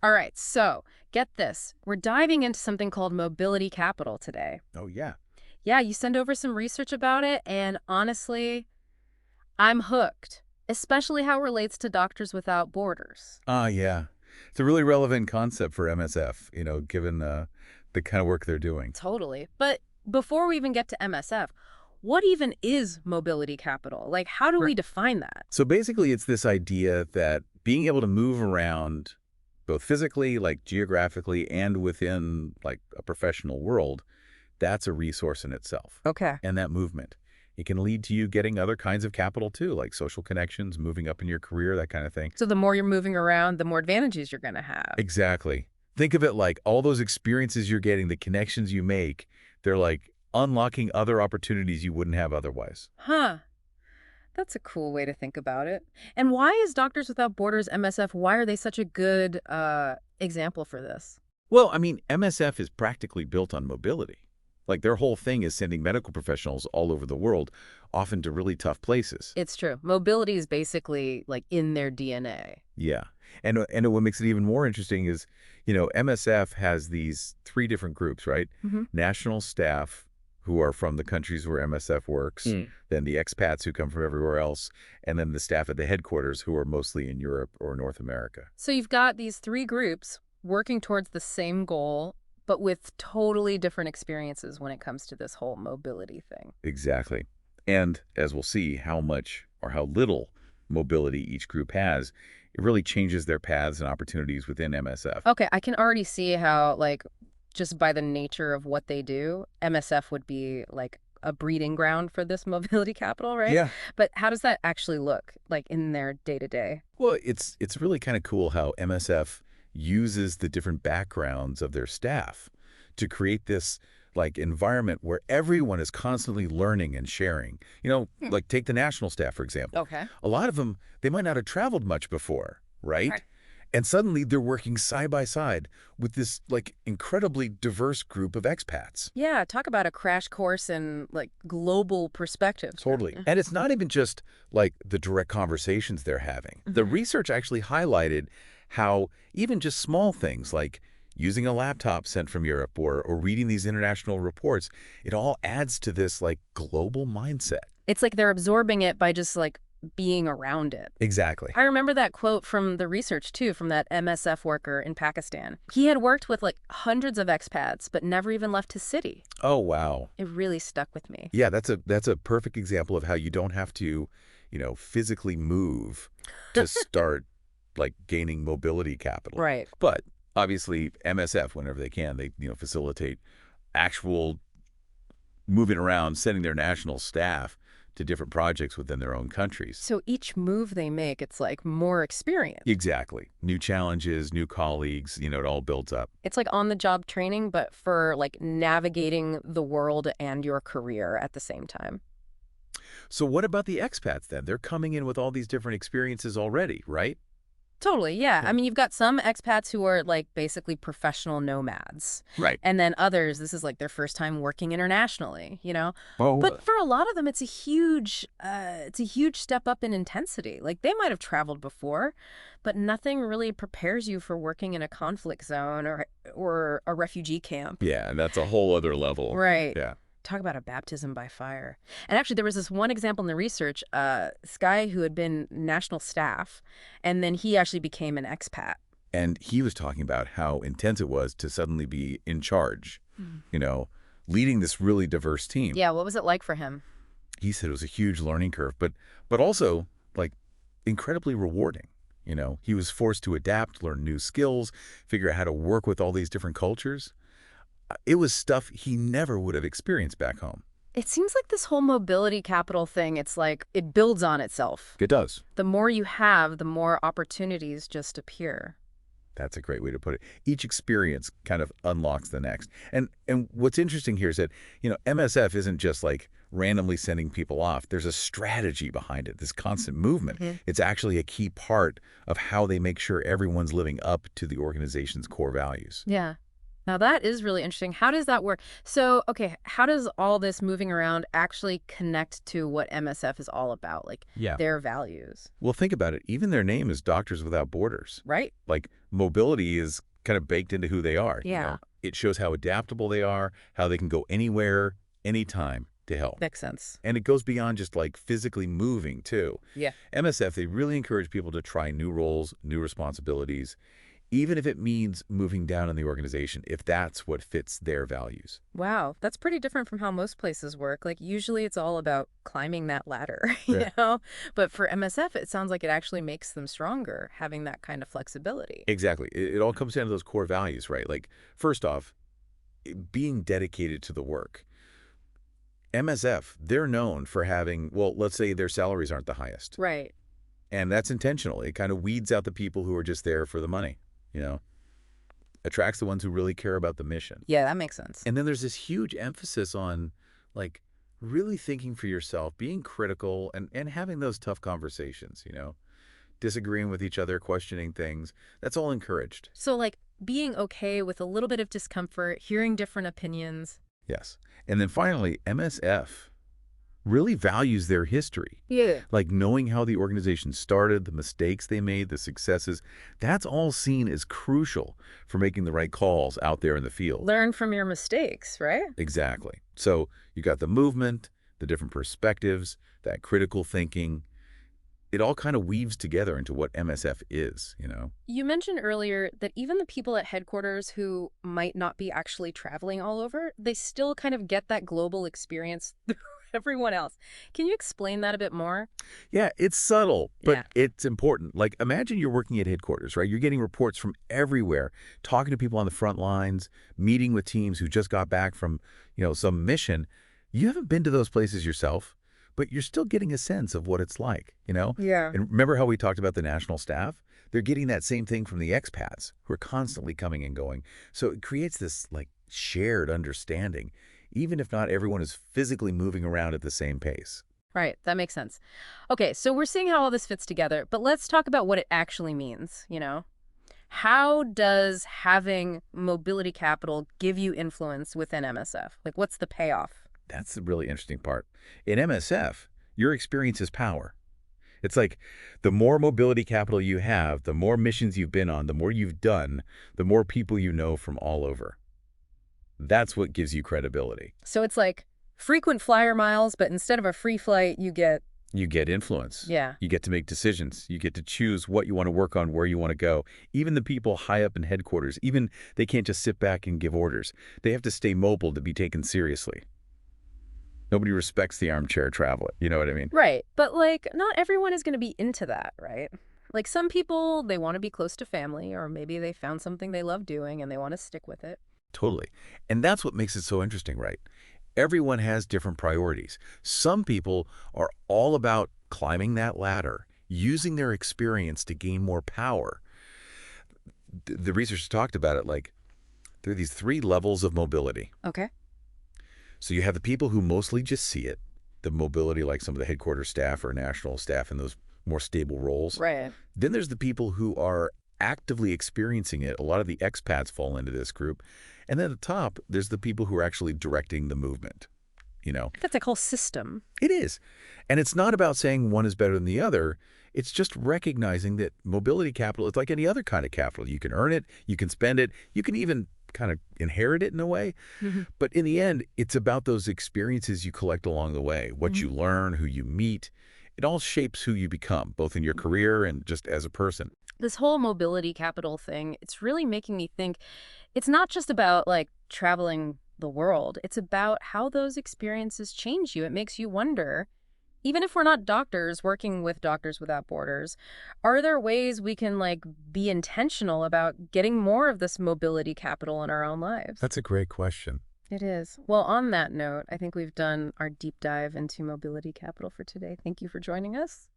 All right, so get this. We're diving into something called mobility capital today. Oh, yeah. Yeah, you send over some research about it, and honestly, I'm hooked, especially how it relates to Doctors Without Borders. Ah, yeah. It's a really relevant concept for MSF, given the kind of work they're doing. Totally. But before we even get to MSF, what even is mobility capital? Like, how do we Right. define that? So basically, it's this idea that being able to move around both physically, like geographically, and within like a professional world, that's a resource in itself. Okay. And that movement. It can lead to you getting other kinds of capital too, like social connections, moving up in your career, that kind of thing. So the more you're moving around, the more advantages you're going to have. Exactly. Think of it like all those experiences you're getting, the connections you make, they're like unlocking other opportunities you wouldn't have otherwise. Huh. That's a cool way to think about it. And why is Doctors Without Borders, MSF, why are they such a good example for this? Well, I mean, MSF is practically built on mobility. Like their whole thing is sending medical professionals all over the world, often to really tough places. It's true. Mobility is basically like in their DNA. Yeah. And what makes it even more interesting is, MSF has these three different groups, right? Hmm. National staff who are from the countries where MSF works, then the expats who come from everywhere else, and then the staff at the headquarters who are mostly in Europe or North America. So you've got these three groups working towards the same goal, but with totally different experiences when it comes to this whole mobility thing. Exactly. And as we'll see, how much or how little mobility each group has, it really changes their paths and opportunities within MSF. Okay, I can already see how, like, just by the nature of what they do, MSF would be like a breeding ground for this mobility capital, right? Yeah. But how does that actually look like in their day to day? Well, it's really kind of cool how MSF uses the different backgrounds of their staff to create this like environment where everyone is constantly learning and sharing. Like take the national staff, for example. Okay. A lot of them, they might not have traveled much before, right? Right. And suddenly they're working side by side with this like incredibly diverse group of expats. Yeah, talk about a crash course in like global perspectives. Totally. And it's not even just like the direct conversations they're having. The Mhm. research actually highlighted how even just small things like using a laptop sent from Europe or reading these international reports, it all adds to this like global mindset. It's like they're absorbing it by just like being around it. Exactly. I remember that quote from the research too, from that MSF worker in Pakistan. He had worked with like hundreds of expats, but never even left his city. Oh, wow. It really stuck with me. Yeah, that's a perfect example of how you don't have to, physically move to start like gaining mobility capital. Right. But obviously MSF, whenever they can, they, facilitate actual moving around, sending their national staff to different projects within their own countries. So each move they make, it's like more experience. Exactly. New challenges, new colleagues, it all builds up. It's like on the job training, but for like navigating the world and your career at the same time. So what about the expats then? They're coming in with all these different experiences already, right? Totally, yeah. Yeah. I mean, you've got some expats who are like basically professional nomads. Right. And then others, this is like their first time working internationally, you know? Oh, But for a lot of them, it's a huge step up in intensity. Like they might have traveled before, but nothing really prepares you for working in a conflict zone or a refugee camp. yeah, and that's a whole other level. Right. Yeah. Talk about a baptism by fire. And actually, there was this one example in the research, this guy who had been national staff, and then he actually became an expat. And he was talking about how intense it was to suddenly be in charge, Mm. leading this really diverse team. Yeah, what was it like for him? He said it was a huge learning curve, but also like incredibly rewarding. He was forced to adapt, learn new skills, figure out how to work with all these different cultures. It was stuff he never would have experienced back home. It seems like this whole mobility capital thing, it's like it builds on itself. It does. The more you have, the more opportunities just appear. That's a great way to put it. Each experience kind of unlocks the next. And what's interesting here is that, MSF isn't just like randomly sending people off. There's a strategy behind it, this constant movement. Mhm. It's actually a key part of how they make sure everyone's living up to the organization's core values. Yeah. Now that is really interesting. How does that work? So, okay, how does all this moving around actually connect to what MSF is all about, like Yeah. their values, Well, think about it. Even their name is Doctors Without Borders. right? Like, mobility is kind of baked into who they are, you Yeah, know? It shows how adaptable they are, how they can go anywhere, anytime to help. makes sense. And it goes beyond just like physically moving too. Yeah. MSF, they really encourage people to try new roles, new responsibilities, even if it means moving down in the organization, if that's what fits their values. Wow, that's pretty different from how most places work. Like usually it's all about climbing that ladder, Yeah. But for MSF, it sounds like it actually makes them stronger, having that kind of flexibility. Exactly. It all comes down to those core values, right? Like, first off, being dedicated to the work. MSF, they're known for having, well, let's say their salaries aren't the highest. Right. And that's intentional. It kind of weeds out the people who are just there for the money, you know? Attracts the ones who really care about the mission. Yeah, that makes sense. And then there's this huge emphasis on, like, really thinking for yourself, being critical, and having those tough conversations, you know? Disagreeing with each other, questioning things. That's all encouraged. So, like, being okay with a little bit of discomfort, hearing different opinions. Yes. And then finally, MSF really values their history. Yeah. Like knowing how the organization started, the mistakes they made, the successes, that's all seen as crucial for making the right calls out there in the field. Learn from your mistakes, right? Exactly. So you got the movement, the different perspectives, that critical thinking. It all kind of weaves together into what MSF is, you know? You mentioned earlier that even the people at headquarters who might not be actually traveling all over, they still kind of get that global experience through everyone else. Can you explain that a bit more? Yeah, it's subtle, but Yeah. it's important. Like, imagine you're working at headquarters, right? You're getting reports from everywhere, talking to people on the front lines, meeting with teams who just got back from, some mission. You haven't been to those places yourself, but you're still getting a sense of what it's like, you know? Yeah. And remember how we talked about the national staff? They're getting that same thing from the expats who are constantly coming and going. So it creates this, like, shared understanding, even if not everyone is physically moving around at the same pace. Right, that makes sense. Okay, so we're seeing how all this fits together, but let's talk about what it actually means. How does having mobility capital give you influence within MSF? Like, what's the payoff? That's the really interesting part. In MSF, your experience is power. It's like the more mobility capital you have, the more missions you've been on, the more you've done, the more people you know from all over. That's what gives you credibility. So it's like frequent flyer miles, but instead of a free flight, you get, You get influence. yeah. You get to make decisions. You get to choose what you want to work on, where you want to go. Even the people high up in headquarters, even they can't just sit back and give orders. They have to stay mobile to be taken seriously. Nobody respects the armchair traveler. You know what I mean? Right, but like not everyone is going to be into that, right? Like some people, they want to be close to family, or maybe they found something they love doing and they want to stick with it. Totally. And that's what makes it so interesting, right? Everyone has different priorities. Some people are all about climbing that ladder, using their experience to gain more power. The research talked about it like there are these three levels of mobility. Okay. So you have the people who mostly just see it, the mobility like some of the headquarters staff or national staff in those more stable roles. Right. Then there's the people who are actively experiencing it. A lot of the expats fall into this group. And then at the top, there's the people who are actually directing the movement. That's like a whole system. It is. And it's not about saying one is better than the other. It's just recognizing that mobility capital is like any other kind of capital. You can earn it, you can spend it, you can even kind of inherit it in a way. Mhm. But in the end, it's about those experiences you collect along the way, what Mhm. you learn, who you meet. It all shapes who you become, both in your career and just as a person. This whole mobility capital thing, it's really making me think it's not just about like traveling the world. It's about how those experiences change you. It makes you wonder, even if we're not doctors working with Doctors Without Borders, are there ways we can like be intentional about getting more of this mobility capital in our own lives? That's a great question. It is. Well, on that note, I think we've done our deep dive into mobility capital for today. Thank you for joining us.